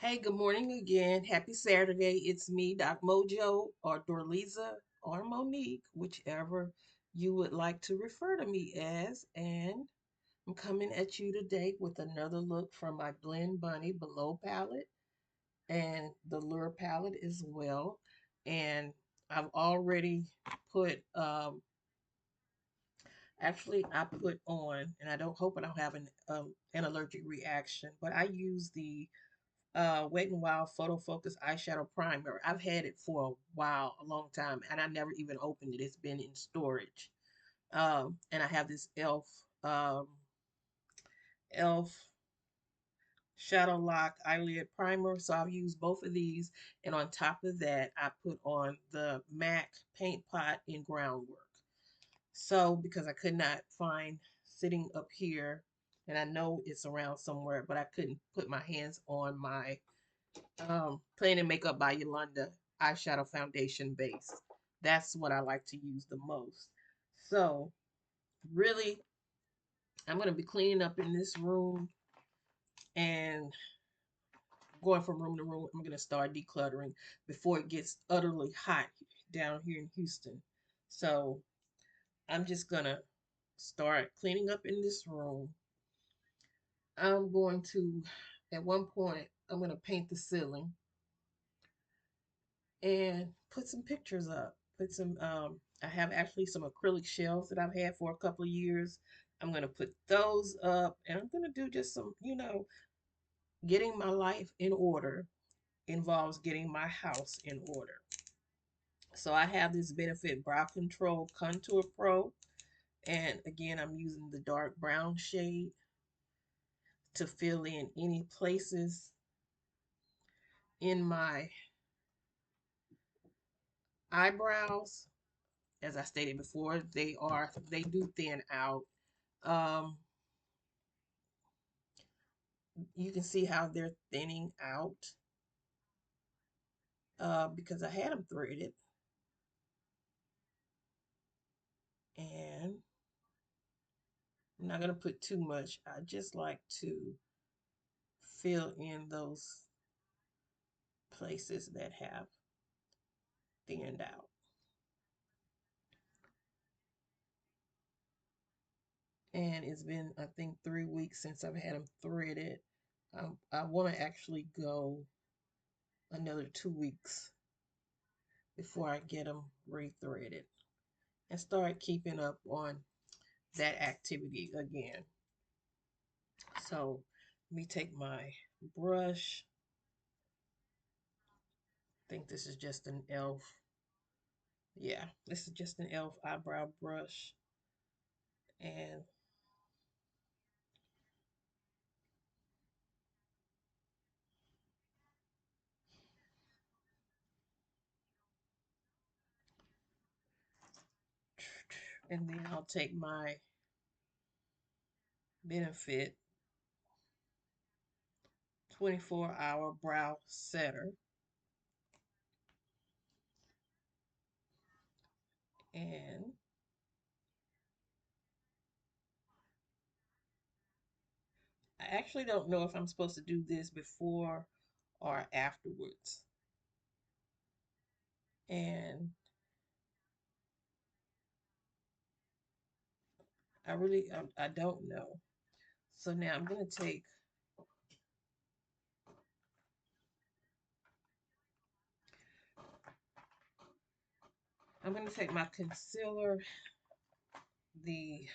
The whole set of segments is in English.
Hey, good morning again. Happy Saturday. It's me, Doc Mojo, or Dorliza, or Monique, whichever you would like to refer to me as. And I'm coming at you today with another look from my Blend Bunny Below palette and the Lure palette as well. And I've already put, actually, I put on, and I don't hope I don't have an allergic reaction, but I use the Wet n Wild Photo Focus Eyeshadow Primer. I've had it for a while, a long time, and I never even opened it. It's been in storage. And I have this e.l.f. Shadow Lock Eyelid Primer. So I've used both of these. And on top of that, I put on the MAC Paint Pot in Groundwork. So because I could not find sitting up here, and I know it's around somewhere, but I couldn't put my hands on my Clean and Makeup by Yolanda eyeshadow foundation base. That's what I like to use the most. So, really, I'm going to be cleaning up in this room and going from room to room. I'm going to start decluttering before it gets utterly hot down here in Houston. So, I'm just going to start cleaning up in this room. I'm going to, at one point, I'm going to paint the ceiling and put some pictures up. Put some I have actually some acrylic shelves that I've had for a couple of years. I'm going to put those up and I'm going to do just some, getting my life in order involves getting my house in order. So I have this Benefit Brow Control Contour Pro, and again I'm using the dark brown shade to fill in any places in my eyebrows. As I stated before, they do thin out. Um, you can see how they're thinning out because I had them threaded, and I'm not going to put too much. I just like to fill in those places that have thinned out. And it's been, I think, 3 weeks since I've had them threaded. I want to actually go another 2 weeks before I get them rethreaded and start keeping up on that activity again. So let me take my brush. I think this is just an e.l.f. Yeah, this is just an e.l.f. eyebrow brush. And then I'll take my Benefit 24-hour brow setter and I actually don't know if I'm supposed to do this before or afterwards. And I don't know. So now I'm gonna take my concealer, the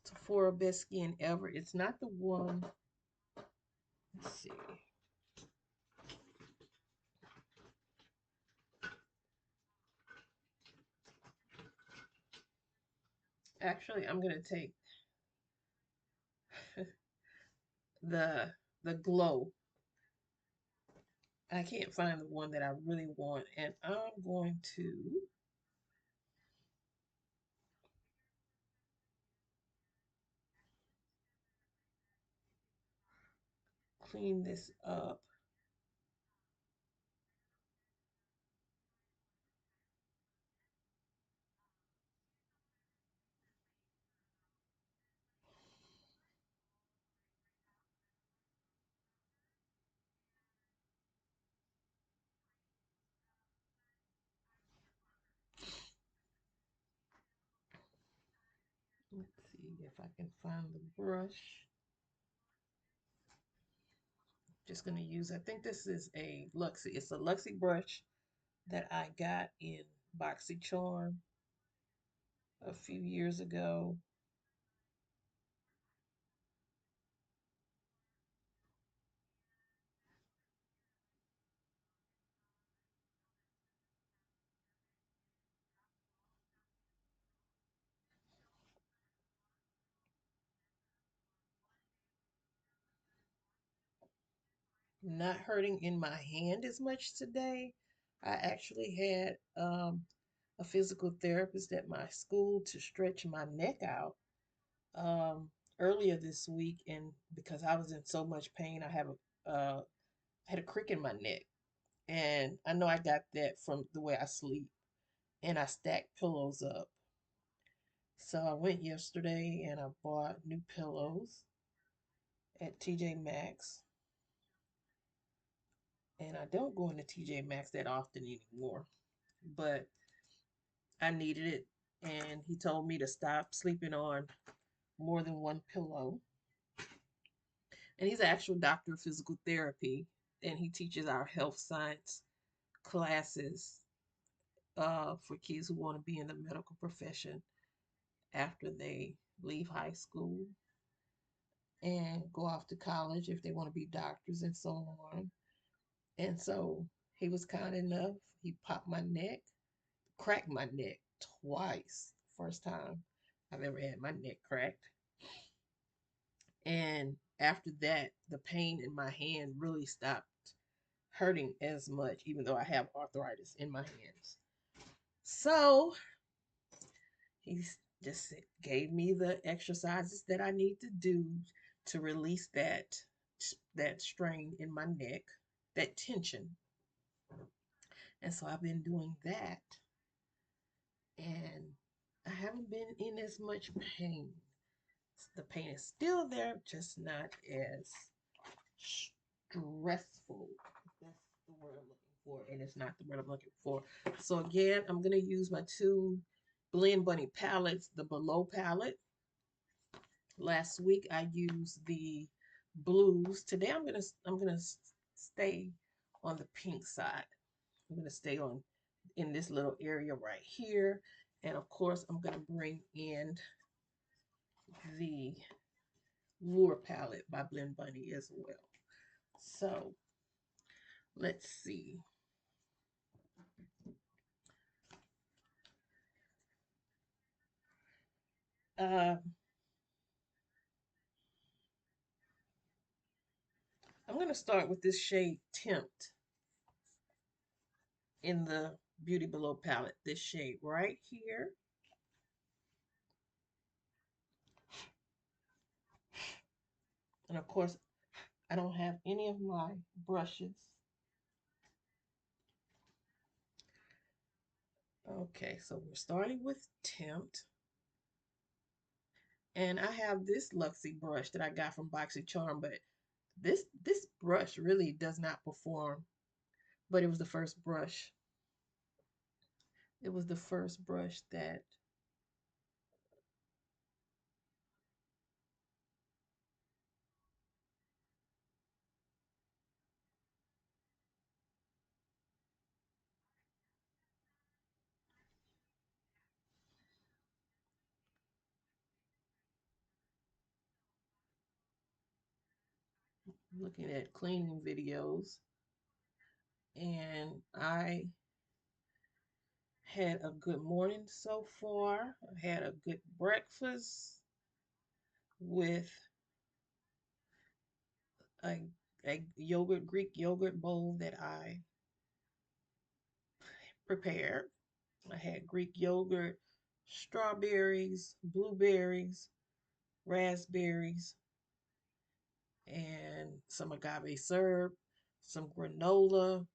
Sephora Best Skin Ever. It's not the one. Let's see. Actually, I'm gonna take the the glow. I can't find the one that I really want, and I'm going to clean this up. see if I can find the brush. Just gonna use, I think this is a Luxie. It's a Luxie brush that I got in BoxyCharm a few years ago. Not hurting in my hand as much today. I actually had a physical therapist at my school to stretch my neck out um, earlier this week, and because I was in so much pain, I had a crick in my neck, and I know I got that from the way I sleep, and I stacked pillows up. So I went yesterday and I bought new pillows at TJ Maxx, and I don't go into TJ Maxx that often anymore, but I needed it, and he told me to stop sleeping on more than one pillow. And he's an actual doctor of physical therapy, and he teaches our health science classes for kids who want to be in the medical profession after they leave high school and go off to college if they want to be doctors and so on. And so he was kind enough. He popped my neck, cracked my neck twice. First time I've ever had my neck cracked. And after that, the pain in my hand really stopped hurting as much, even though I have arthritis in my hands. So he just gave me the exercises that I need to do to release that strain in my neck, that tension. And so I've been doing that, and I haven't been in as much pain. The pain is still there, just not as stressful. That's the word I'm looking for, and it's not the word I'm looking for. So again, I'm gonna use my two Blend Bunny palettes, the Below palette. Last week I used the blues. Today I'm gonna stay on the pink side. I'm gonna stay on in this little area right here, and of course I'm gonna bring in the Lure palette by Blend Bunny as well. So let's see. Uh, I'm going to start with this shade Tempt in the Beauty Below palette. This shade right here. And of course, I don't have any of my brushes. Okay, so we're starting with Tempt. And I have this Luxie brush that I got from BoxyCharm, but this brush really does not perform. But it was the first brush. It was the first brush that looking at cleaning videos, and I had a good morning so far. I had a good breakfast with a, a Greek yogurt bowl that I prepared. I had Greek yogurt, strawberries, blueberries, raspberries, and some agave syrup, some granola,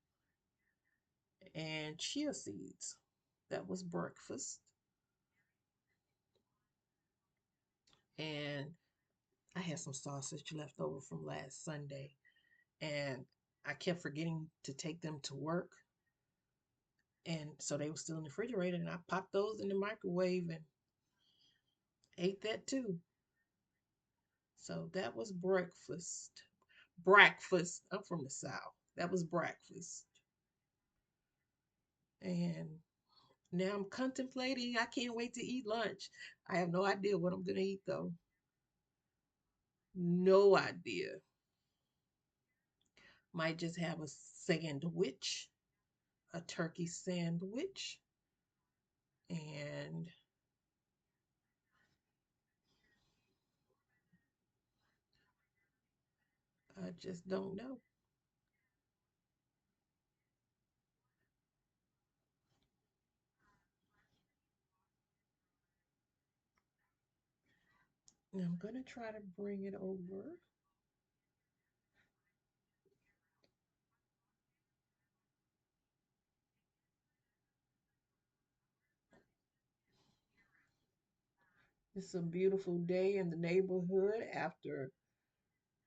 and chia seeds. That was breakfast. And I had some sausage left over from last Sunday, and I kept forgetting to take them to work. And so they were still in the refrigerator, and I popped those in the microwave and ate that too. So that was breakfast. Breakfast. I'm from the South. That was breakfast. And now I'm contemplating. I can't wait to eat lunch. I have no idea what I'm going to eat, though. No idea. Might just have a sandwich, a turkey sandwich. And I just don't know. I'm going to try to bring it over. It's a beautiful day in the neighborhood after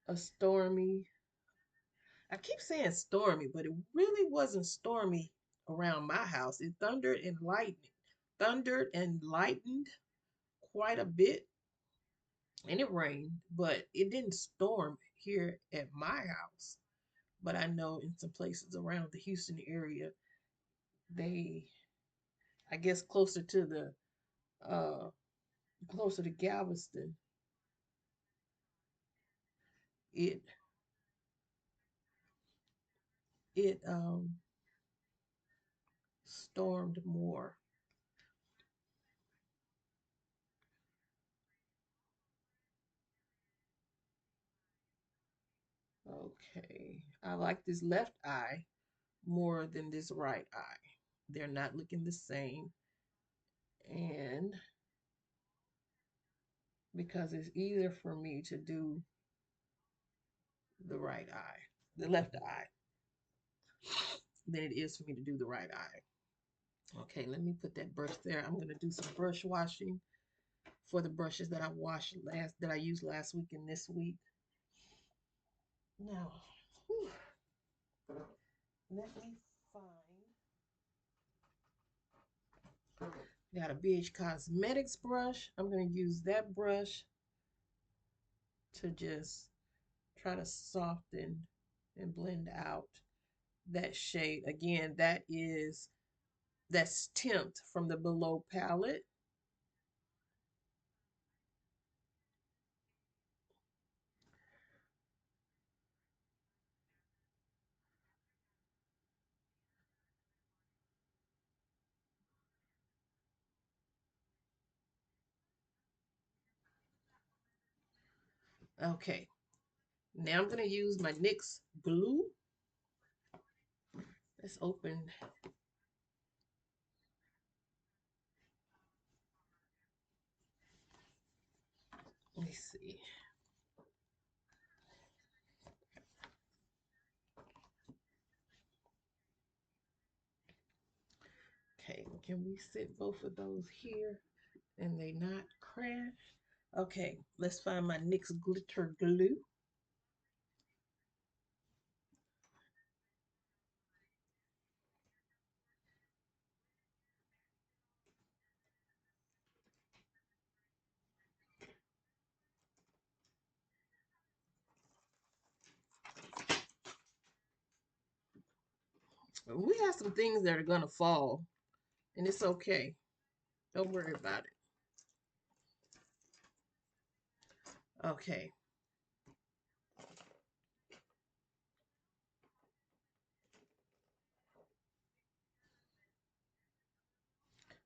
a stormy, I keep saying stormy, but it really wasn't stormy around my house. It thundered and lightened quite a bit, and it rained, but it didn't storm here at my house. But I know in some places around the Houston area, they, I guess, uh, closer to Galveston, it it stormed more. Okay, I like this left eye more than this right eye. They're not looking the same, and because it's easier for me to do the right eye, the left eye, than it is for me to do the right eye. Okay, let me put that brush there. I'm gonna do some brush washing for the brushes that I used last week and this week. Now, whew, let me find. Got a BH Cosmetics brush. I'm gonna use that brush to just try to soften and blend out that shade. Again, that's Tempt from the Below palette. Okay, now I'm gonna use my NYX glue. Let's open. Let me see. Okay, can we sit both of those here and they not crash? Okay, let's find my NYX glitter glue. We have some things that are gonna fall, and it's okay. Don't worry about it. Okay,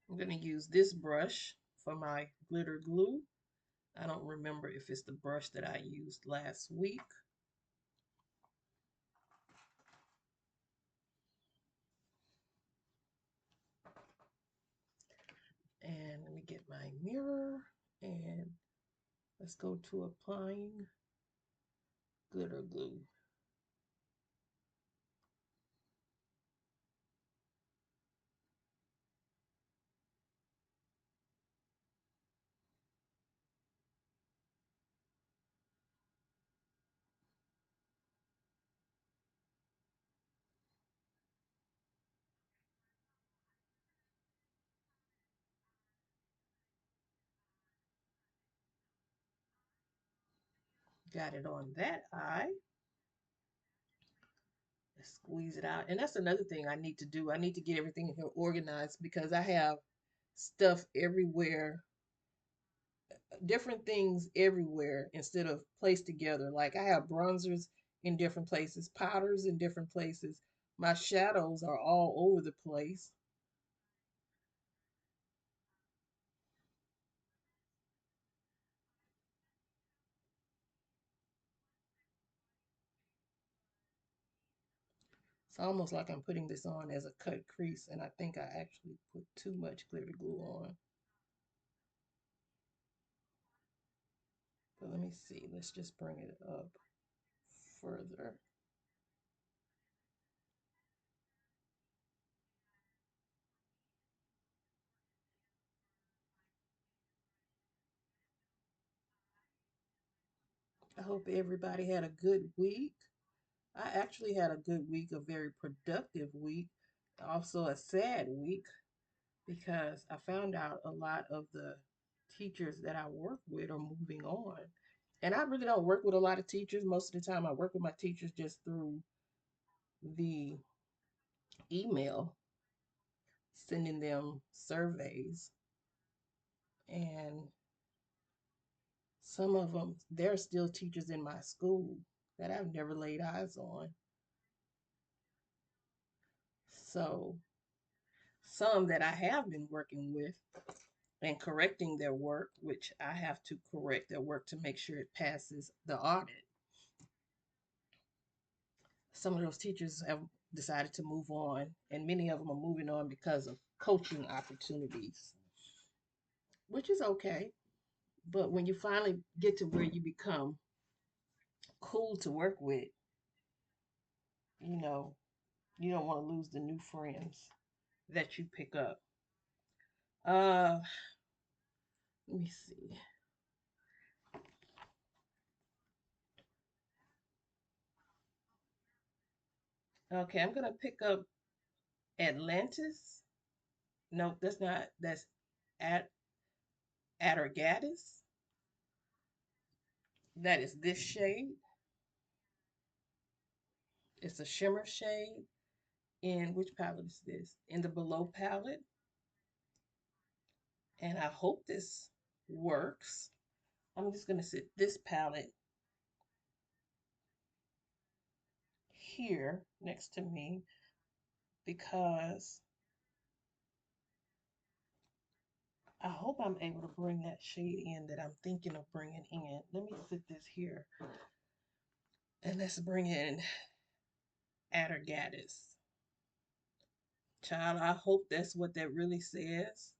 I'm gonna use this brush for my glitter glue. I don't remember if it's the brush that I used last week. And let me get my mirror and let's go to applying glitter glue. Got it on that eye. Let's squeeze it out. And that's another thing I need to do. I need to get everything in here organized because I have stuff everywhere, different things everywhere instead of placed together. Like I have bronzers in different places, powders in different places. My shadows are all over the place. It's almost like I'm putting this on as a cut crease, and I think I actually put too much glitter glue on. But let me see. Let's just bring it up further. I hope everybody had a good week. I actually had a good week, a very productive week, also a sad week because I found out a lot of the teachers that I work with are moving on. And I really don't work with a lot of teachers. Most of the time, I work with my teachers just through the email, sending them surveys. And some of them, they're still teachers in my school that I've never laid eyes on. So, some that I have been working with and correcting their work, which I have to correct their work to make sure it passes the audit. Some of those teachers have decided to move on, and many of them are moving on because of coaching opportunities, which is okay. But when you finally get to where you become cool to work with, you know, you don't want to lose the new friends that you pick up. Uh, let me see. Okay, I'm gonna pick up Atlantis. No, that's not. That's at Atargatis. That is this shade. It's a shimmer shade. In which palette is this? In the below palette. And I hope this works. I'm just gonna sit this palette here next to me because I hope I'm able to bring that shade in that I'm thinking of bringing in. Let me sit this here and let's bring in Atargatis. Child, I hope that's what that really says.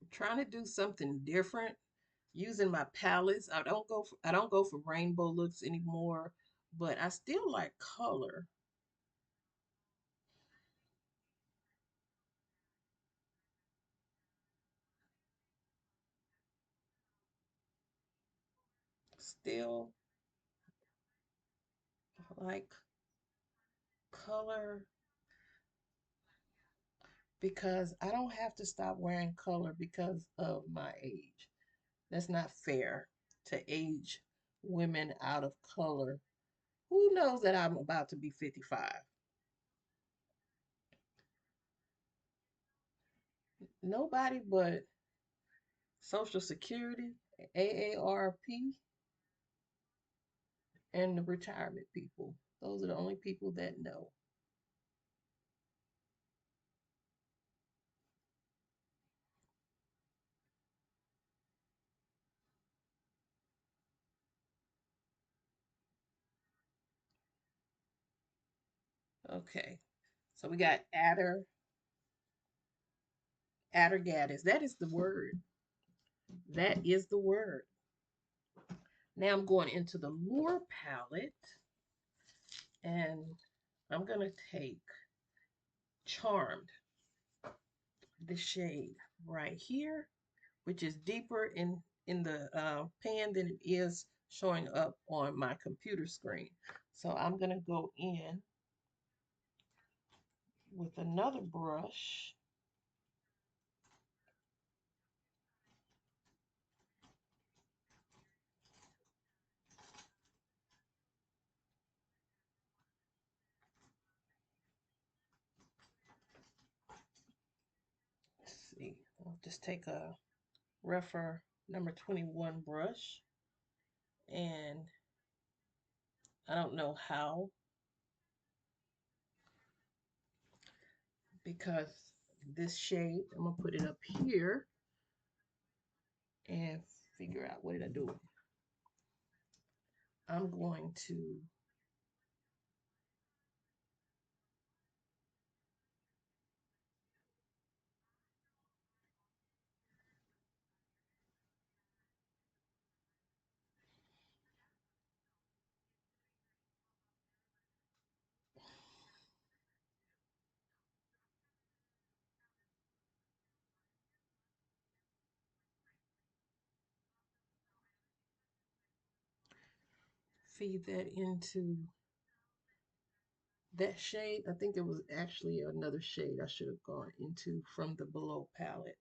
I'm trying to do something different using my palettes. I don't go for rainbow looks anymore, but I still like color. Still like color because I don't have to stop wearing color because of my age. That's not fair to age women out of color. Who knows that I'm about to be 55? Nobody but Social Security, AARP, and the retirement people. Those are the only people that know. Okay. So we got Adder Gaddis. That is the word. That is the word. Now I'm going into the Lure palette, and I'm going to take Charmed, the shade right here, which is deeper in the pan than it is showing up on my computer screen. So I'm going to go in with another brush. Let's see. I'll just take a Refer number 21 brush, and I don't know how, because this shade, I'm gonna put it up here and figure out what did I do. I'm going to feed that into that shade. I think it was actually another shade I should have gone into from the Below palette.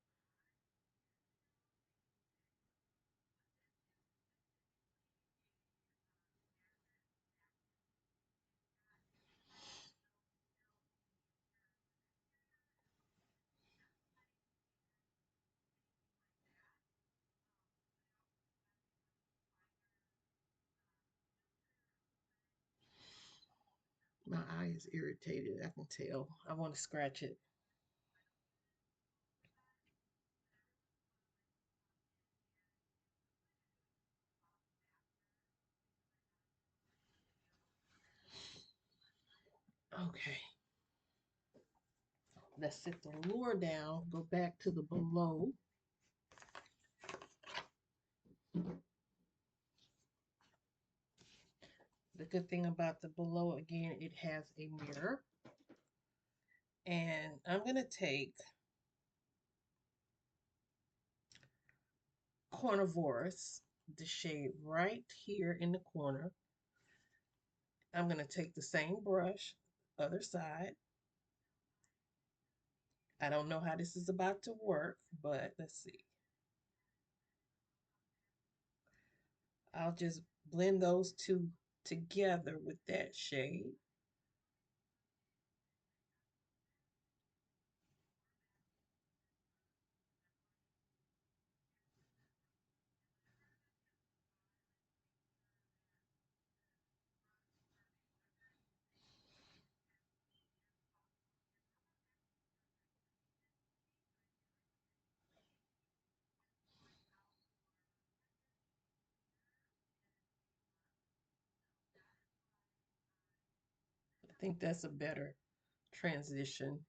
My eye is irritated, I can tell. I want to scratch it. Okay, let's set the Lure down, go back to the Below. The good thing about the Below, again, it has a mirror. And I'm going to take Carnivorous, the shade right here in the corner. I'm going to take the same brush, other side. I don't know how this is about to work, but let's see. I'll just blend those two together with that shade. I think that's a better transition.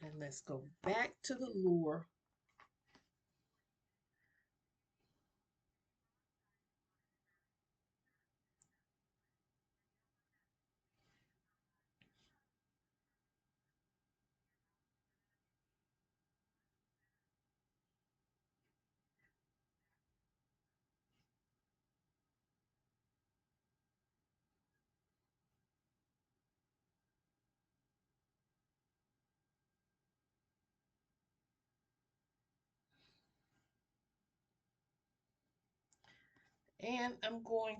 And let's go back to the Lure. And I'm going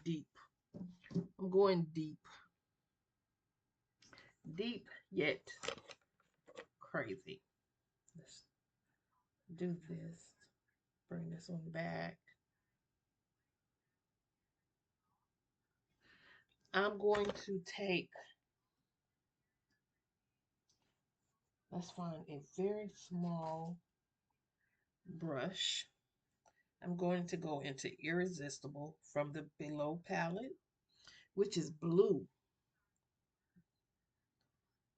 deep. I'm going deep. Deep yet crazy. Let's do this. Bring this one back. I'm going to take Let's find a very small brush. I'm going to go into Irresistible from the Below palette, which is blue.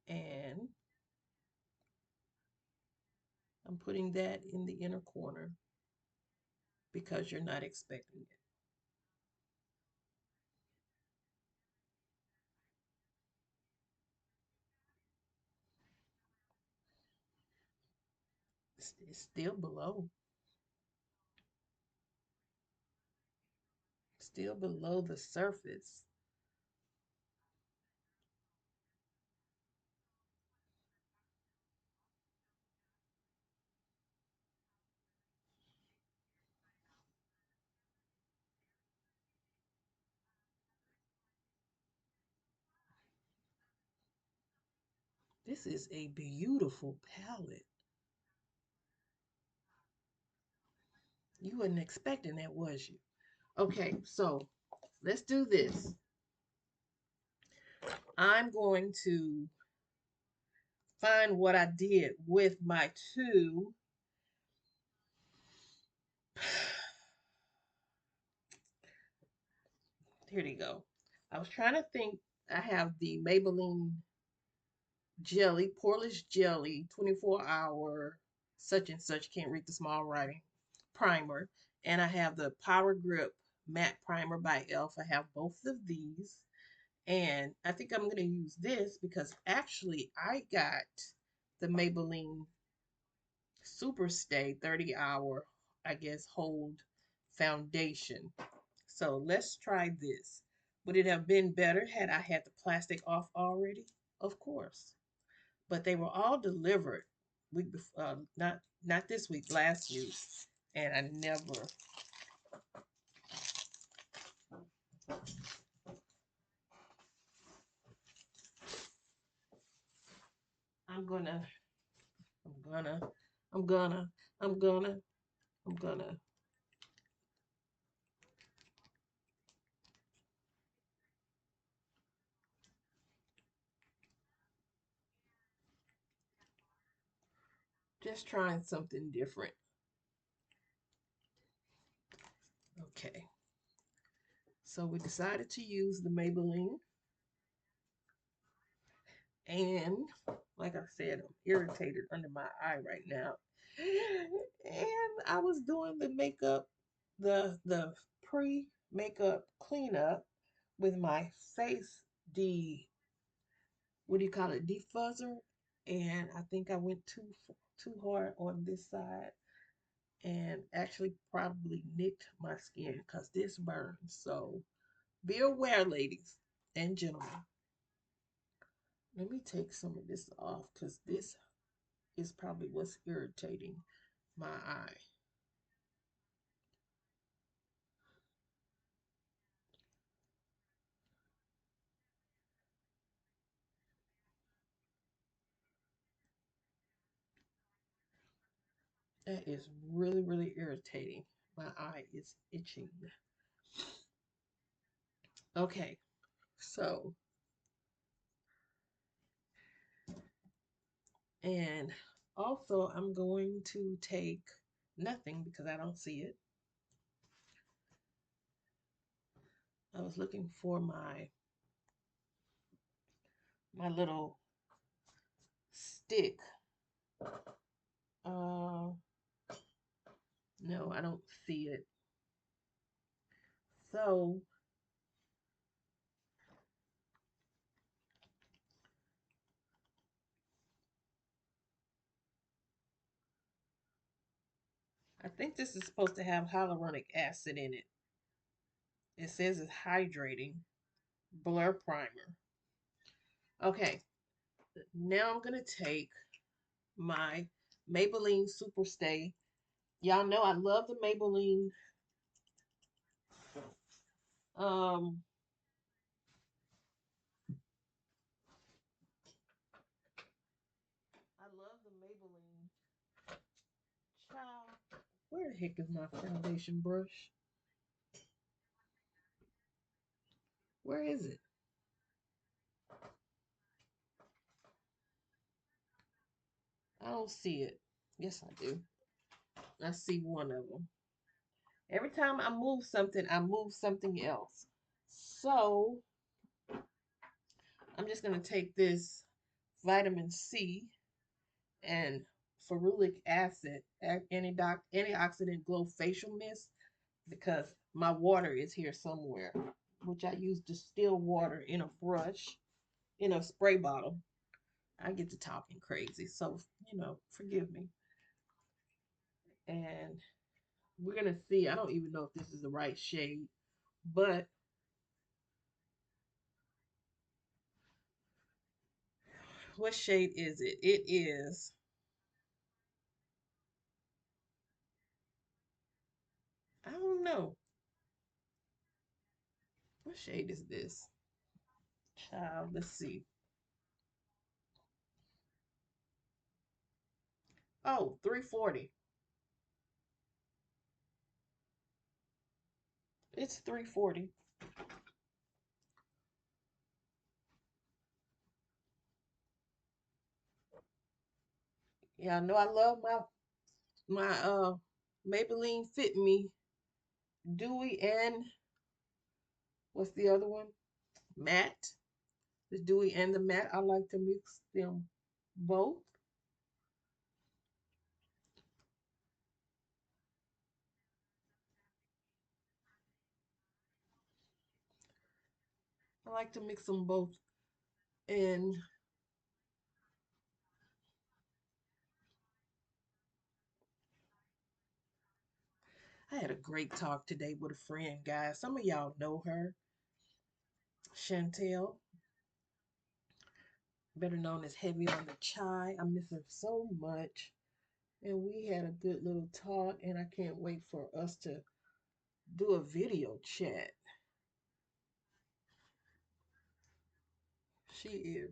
And I'm putting that in the inner corner because you're not expecting it. It's still below, still below the surface. This is a beautiful palette. You wasn't expecting that, was you? Okay, so let's do this. I'm going to find what I did with my two. Here they go. I was trying to think. I have the Maybelline jelly, poreless jelly, 24-hour, such and such, can't read the small writing, primer. And I have the Power Grip matte primer by e.l.f. I have both of these. And I think I'm going to use this because actually I got the Maybelline Super Stay 30-hour, I guess, hold foundation. So let's try this. Would it have been better had I had the plastic off already? Of course. But they were all delivered week before, not this week, last week, and I never. I'm gonna, I'm gonna, I'm gonna, I'm gonna, I'm gonna. Just trying something different. Okay, so we decided to use the Maybelline, and like I said, I'm irritated under my eye right now. And I was doing the makeup, the pre makeup cleanup with my face de what do you call it, defuzzer, and I think I went too hard on this side and actually probably nicked my skin because this burns. So be aware, ladies and gentlemen. Let me take some of this off because this is probably what's irritating my eye. That is really, really irritating. My eye is itching. Okay, so, and also I'm going to take nothing because I don't see it. I was looking for my little stick. Uh, no, I don't see it. So I think this is supposed to have hyaluronic acid in it. It says it's hydrating blur primer. Okay, now I'm gonna take my Maybelline Super Stay. Y'all know I love the Maybelline. Um, I love the Maybelline. Child, where the heck is my foundation brush? Where is it? I don't see it. Yes, I do. I see one of them. Every time I move something else. So I'm just going to take this vitamin C and ferulic acid, antioxidant glow facial mist, because my water is here somewhere, which I use distilled water in a brush, in a spray bottle. I get to talking crazy, so forgive me. And we're gonna see. I don't even know if this is the right shade, but what shade is it? It is. I don't know. What shade is this? Child, let's see. Oh, 340. It's 340. Yeah, I know I love my Maybelline Fit Me Dewy and what's the other one? Matte. The dewy and the matte. I like to mix them both. I like to mix them both. And I had a great talk today with a friend, guys. Some of y'all know her, Chantel, better known as Heavy on the Chai. I miss her so much. And we had a good little talk, and I can't wait for us to do a video chat. She is.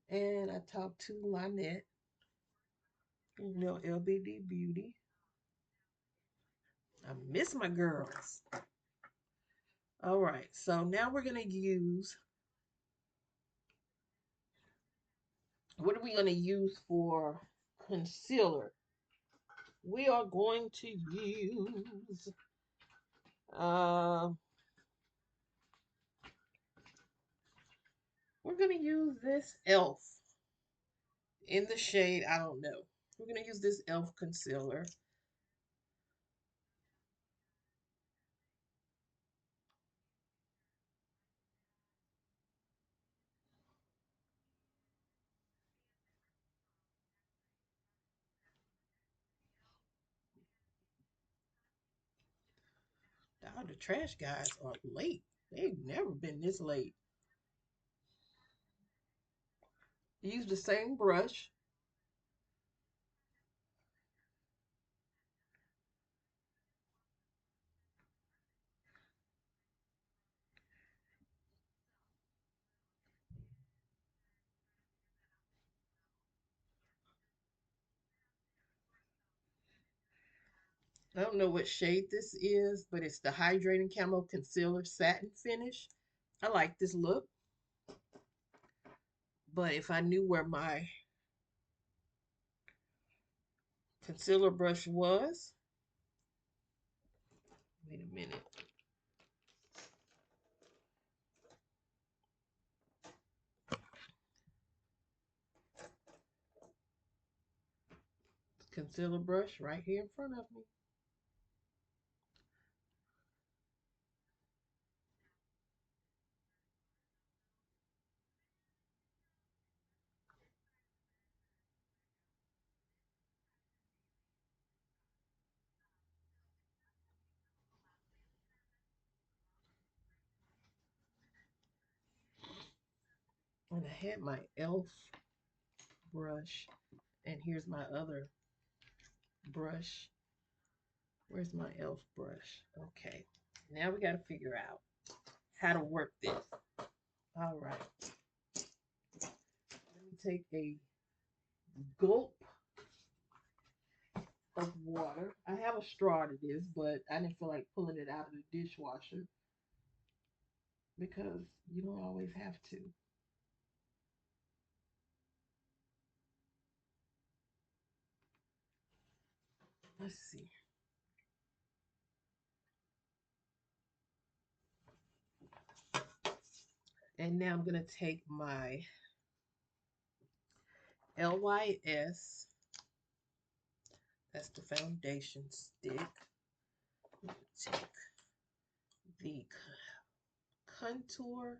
And I talked to Lynette, LBD Beauty. I miss my girls. All right, so now we're going to use, what are we going to use for concealer? We are going to use, uh, we're going to use this e.l.f. in the shade, I don't know. We're going to use this e.l.f. concealer. God, the trash guys are late. They've never been this late. Use the same brush. I don't know what shade this is, but it's the Hydrating Camo Concealer Satin Finish. I like this look, but if I knew where my concealer brush was, wait a minute. Concealer brush right here in front of me. And I had my e.l.f. brush, and here's my other brush. Where's my e.l.f. brush? Okay, now we got to figure out how to work this. All right, let me take a gulp of water. I have a straw to this, but I didn't feel like pulling it out of the dishwasher because you don't always have to. Let's see. And now I'm going to take my LYS, that's the foundation stick. Take the contour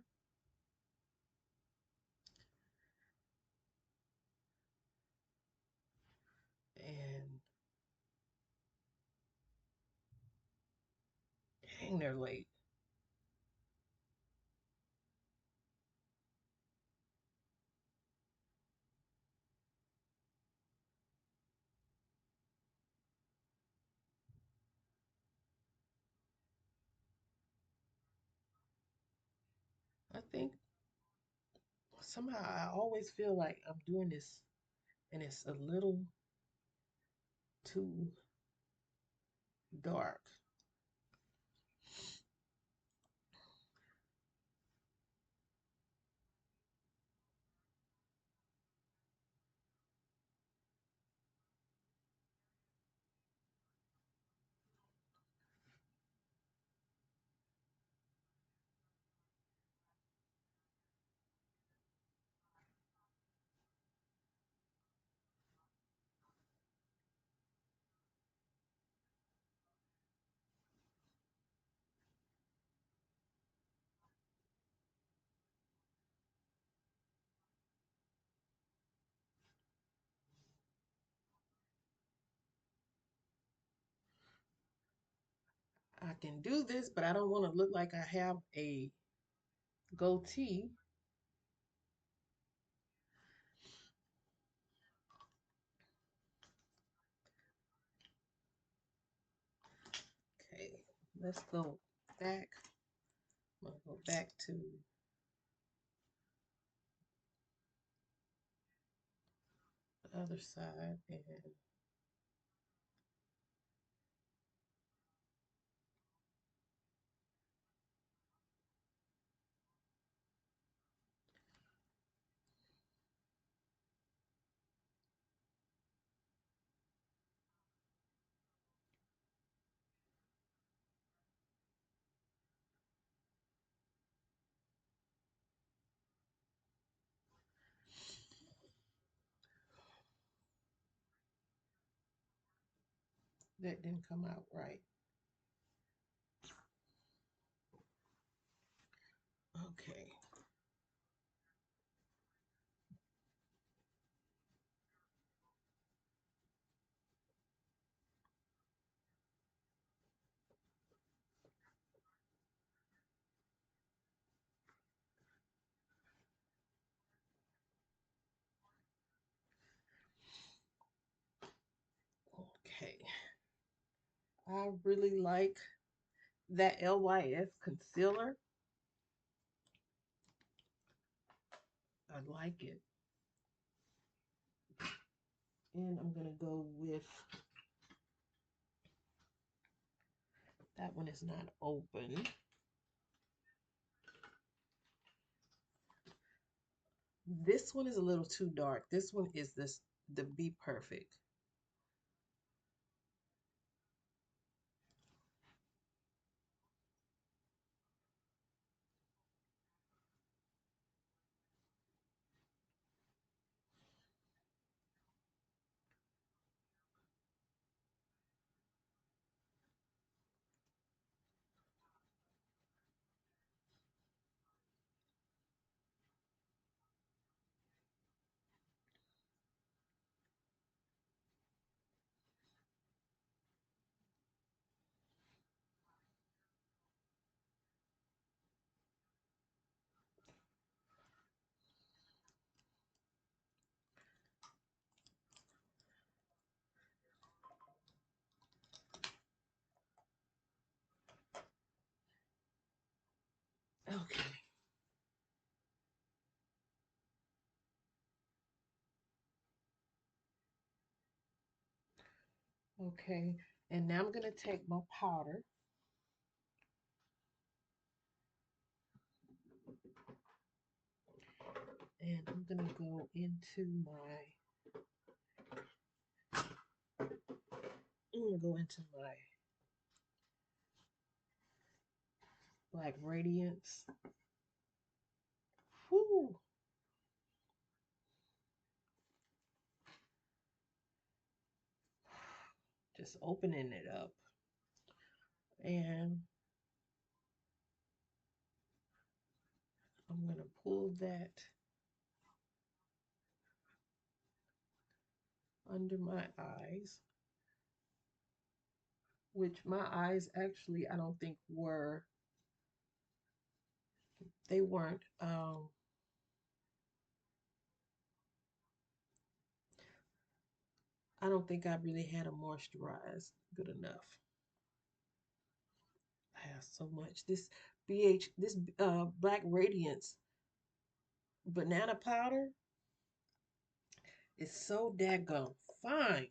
and hang there late. I think somehow I always feel like I'm doing this and it's a little too dark. I can do this, but I don't want to look like I have a goatee. Okay, let's go back. I'm gonna go back to the other side and that didn't come out right. Okay. Okay. I really like that LYS concealer. I like it. And I'm going to go with that one is not open. This one is a little too dark. This one is the Be Perfect. Okay. Okay. And now I'm going to take my powder and I'm going to go into my gonna go into my Black Radiance. Whoo! Just opening it up. And I'm gonna pull that under my eyes, which my eyes actually I don't think they weren't I don't think I really had a moisturize good enough. I have so much. This Black Radiance banana powder is so daggone fine.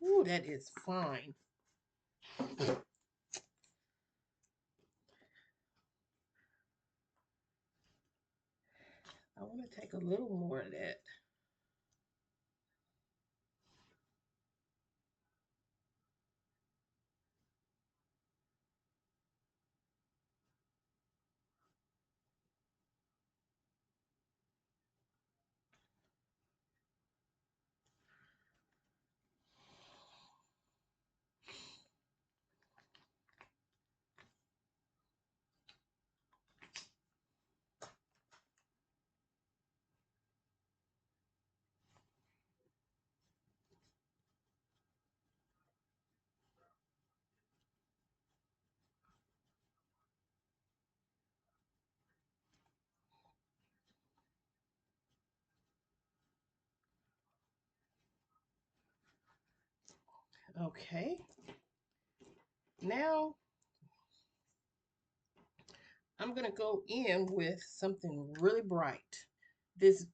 Ooh, that is fine. I want to take a little more of that. Okay. Now I'm going to go in with something really bright. This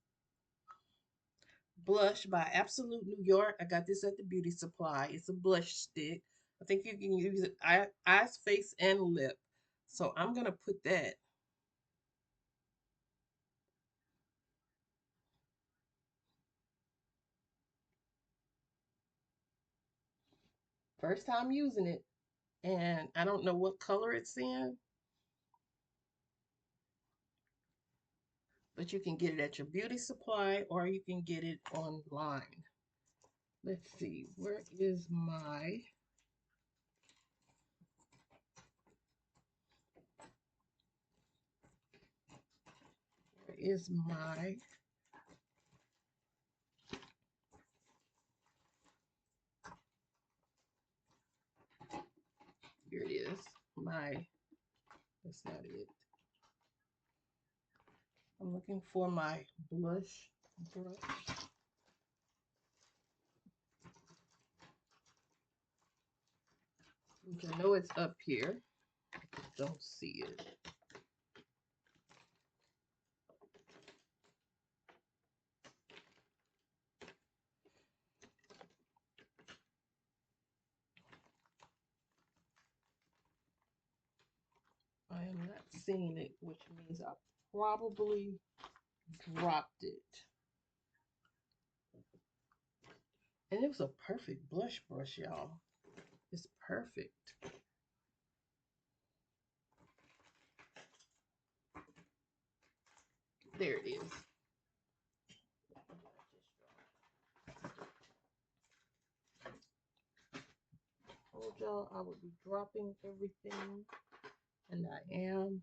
blush by Absolute New York. I got this at the beauty supply. It's a blush stick. I think you can use it eyes, face, and lip. So I'm going to put that. First time using it. And I don't know what color it's in, but you can get it at your beauty supply or you can get it online. Let's see, where is my here it is. That's not it. I'm looking for my blush brush, which I know it's up here. I just don't see it. I am not seeing it, which means I probably dropped it. And it was a perfect blush brush, y'all. It's perfect. There it is. Told y'all I would be dropping everything, and I am.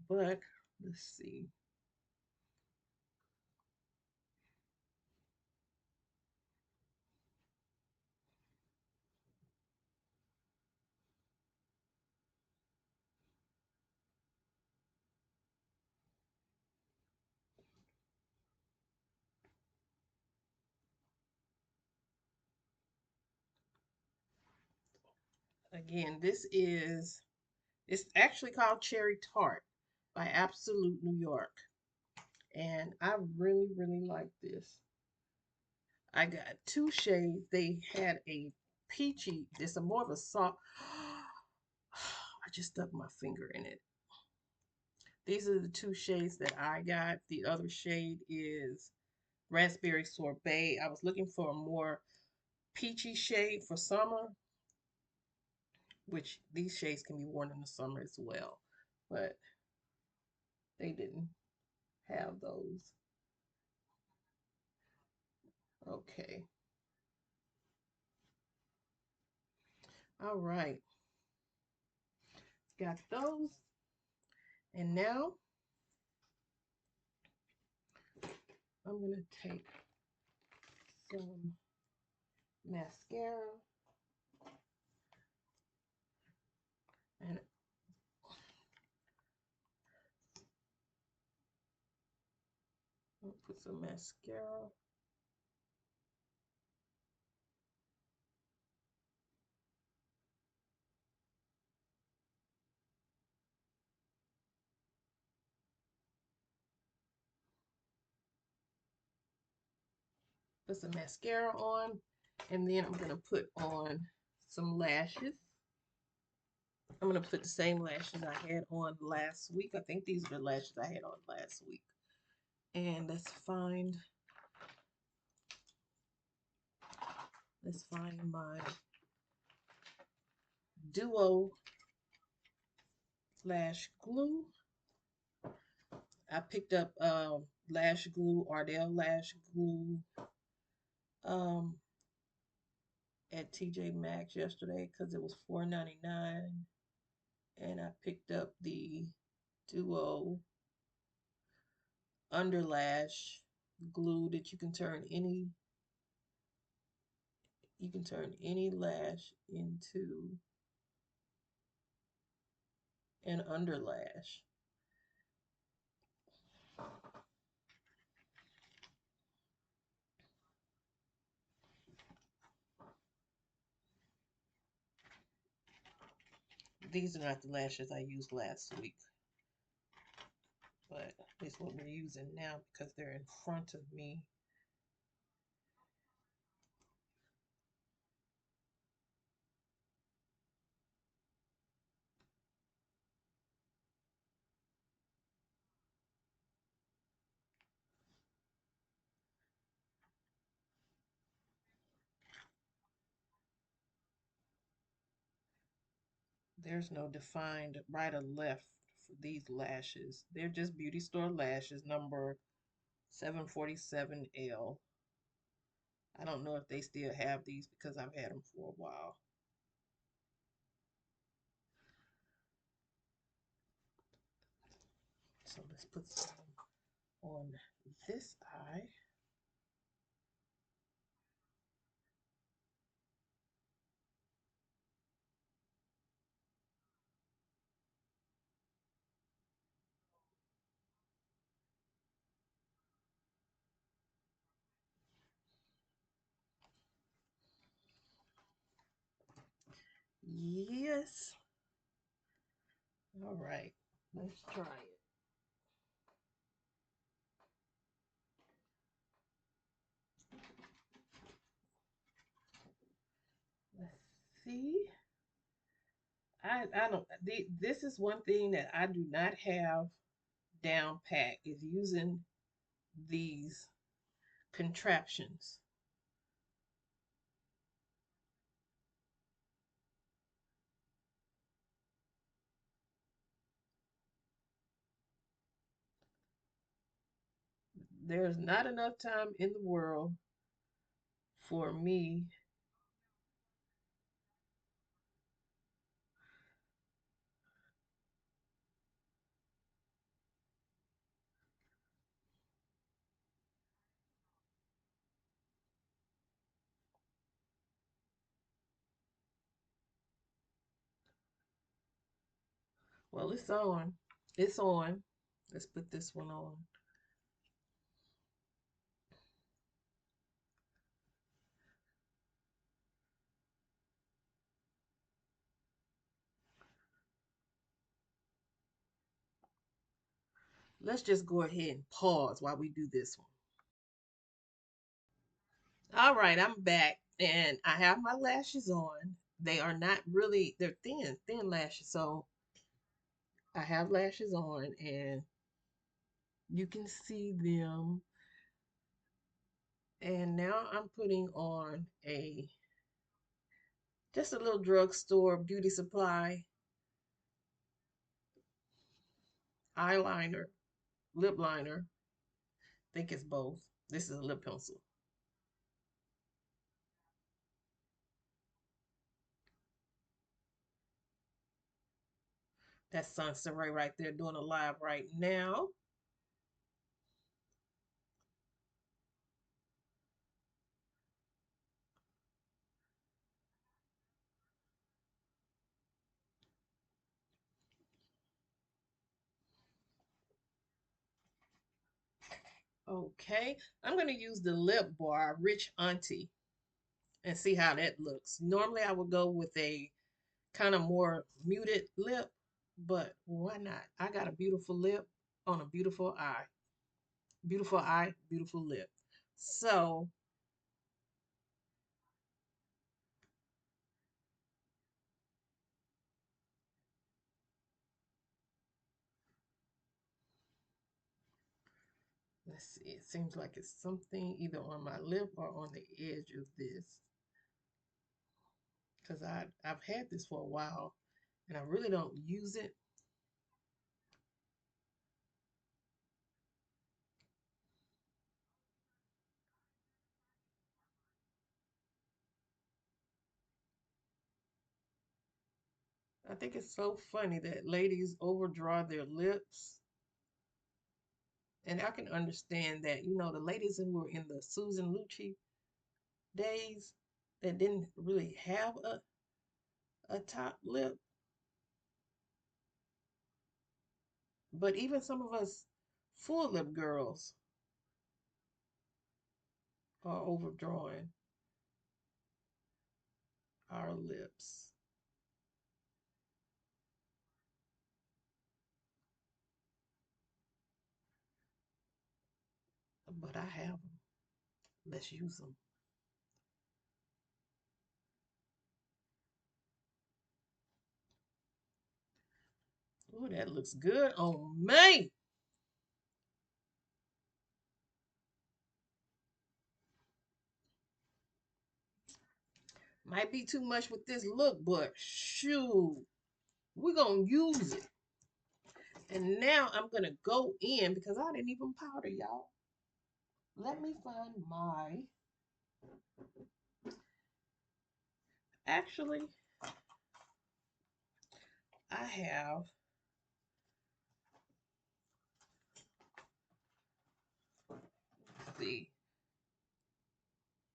But let's see. Again, it's actually called Cherry Tart by Absolute New York. And I really, really like this. I got two shades. They had a peachy, this a more of a soft. I just stuck my finger in it. These are the two shades that I got. The other shade is Raspberry Sorbet. I was looking for a more peachy shade for summer, which these shades can be worn in the summer as well, but they didn't have those. Okay. All right. Got those. And now I'm going to take some mascara and put some mascara. Put some mascara on, and then I'm going to put on some lashes. I'm going to put the same lashes I had on last week. I think these are the lashes I had on last week. And let's find my Duo lash glue. I picked up lash glue, Ardell lash glue, um, at TJ Maxx yesterday because it was $4.99, and I picked up the Duo underlash glue that you can turn any lash into an underlash. These are not the lashes I used last week, but it's what we're using now because they're in front of me. There's no defined right or left for these lashes. They're just beauty store lashes, number 747L. I don't know if they still have these because I've had them for a while. So let's put some on this eye. Yes. All right. Let's try it. Let's see. I don't. This is one thing that I do not have down pat is using these contraptions. There's not enough time in the world for me. Well, it's on. It's on. Let's put this one on. Let's just go ahead and pause while we do this one. All right, I'm back and I have my lashes on. They are not really, they're thin lashes. So I have lashes on and you can see them. And now I'm putting on just a little drugstore beauty supply eyeliner, lip liner. I think it's both. This is a lip pencil. That's Sunset Ray right there doing a live right now. Okay, I'm going to use the lip bar Rich Auntie and see how that looks. Normally I would go with a kind of more muted lip, but why not? I got a beautiful lip on a beautiful eye. Beautiful eye, beautiful lip. So let's see. It seems like it's something either on my lip or on the edge of this. Because I've had this for a while and I really don't use it. I think it's so funny that ladies overdraw their lips. And I can understand that, the ladies who were in the Susan Lucci days that didn't really have a top lip. But even some of us full lip girls are overdrawing our lips. But I have them. Let's use them. Oh, that looks good on me. Might be too much with this look, but shoot, we're going to use it. And now I'm going to go in because I didn't even powder, y'all. Let me find actually, I have the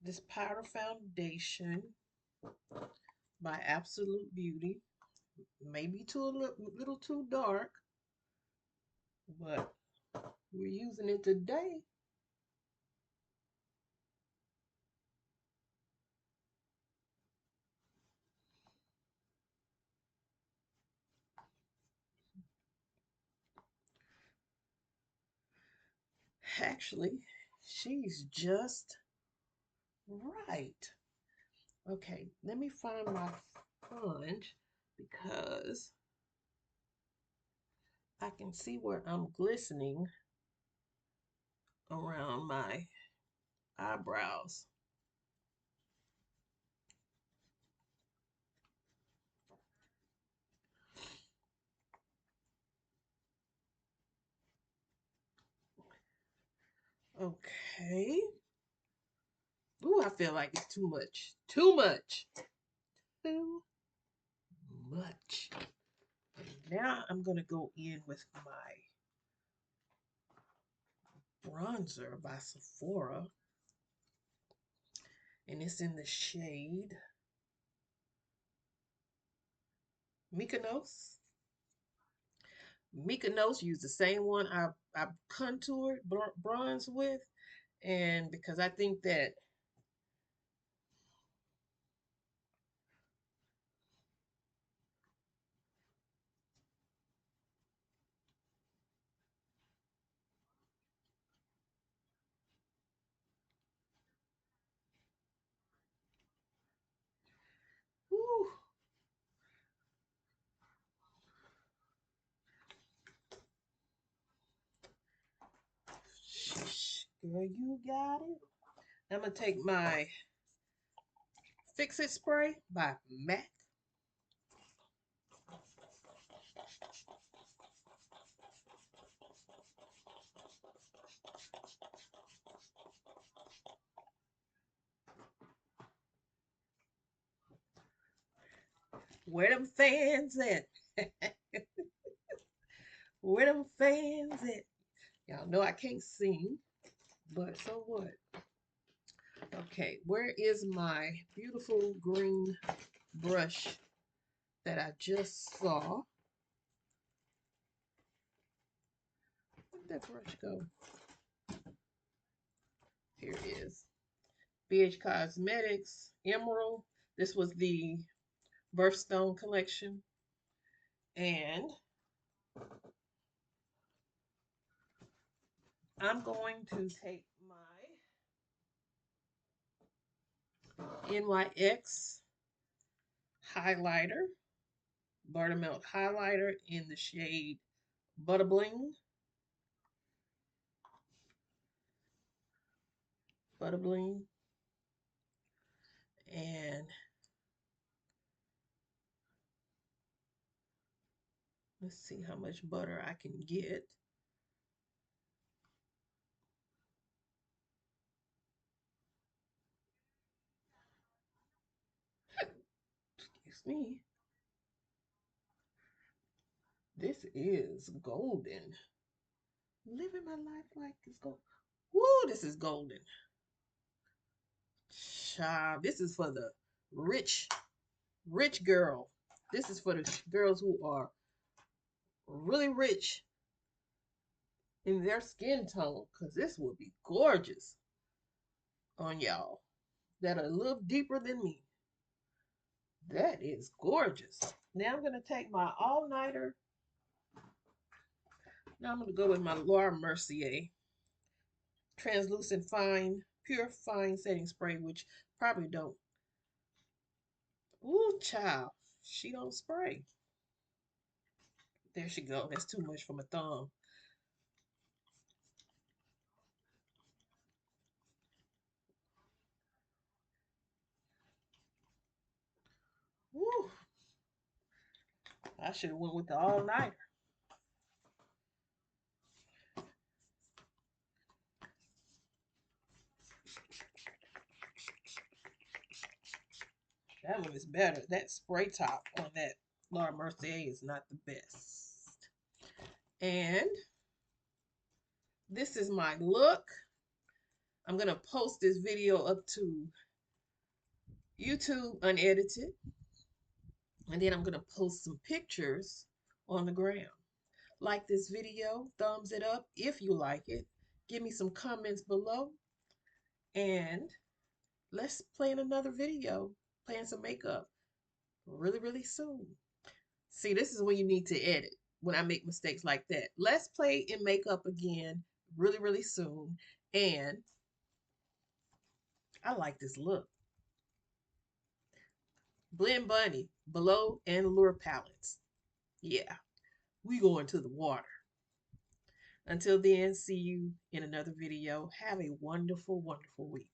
this powder foundation by Absolute Beauty. Maybe too a little too dark, but we're using it today. Actually, she's just right. Okay, let me find my sponge because I can see where I'm glistening around my eyebrows. Okay. Ooh, I feel like it's too much. Too much. Too much. Now I'm going to go in with my bronzer by Sephora. And it's in the shade Mykonos. Mykonos used the same one I contoured bronze with. And because I think that Girl, you got it. I'm going to take my Fix It Spray by MAC. Where them fans at? Where them fans at? Y'all know I can't sing, but so what? Okay, where is my beautiful green brush that I just saw? Where'd that brush go? Here it is. BH Cosmetics Emerald. This was the Birthstone collection. And I'm going to take my NYX highlighter, Buttermilk highlighter in the shade Butter Bling. Butter Bling. And let's see how much butter I can get. Excuse me. This is golden. Living my life like it's gold. Woo, this is golden. Child, this is for the rich, rich girl. This is for the girls who are really rich in their skin tone, because this will be gorgeous on y'all that are a little deeper than me. That is gorgeous. Now I'm going to take my all-nighter. Now I'm going to go with my Laura Mercier translucent fine, pure fine setting spray, which probably don't. Ooh, child, she don't spray. There she go. That's too much for my thumb. Woo. I should have went with the all-nighter. That one is better. That spray top on that Laura Mercier is not the best. And this is my look. I'm going to post this video up to YouTube unedited. And then I'm going to post some pictures on the gram. Like this video, thumbs it up if you like it. Give me some comments below. And let's play in another video, playing some makeup really, really soon. See, this is when you need to edit, when I make mistakes like that. Let's play in makeup again really, really soon. And I like this look. Blend Bunny, Below and Allure palettes. Yeah, we going to the water. Until then, see you in another video. Have a wonderful, wonderful week.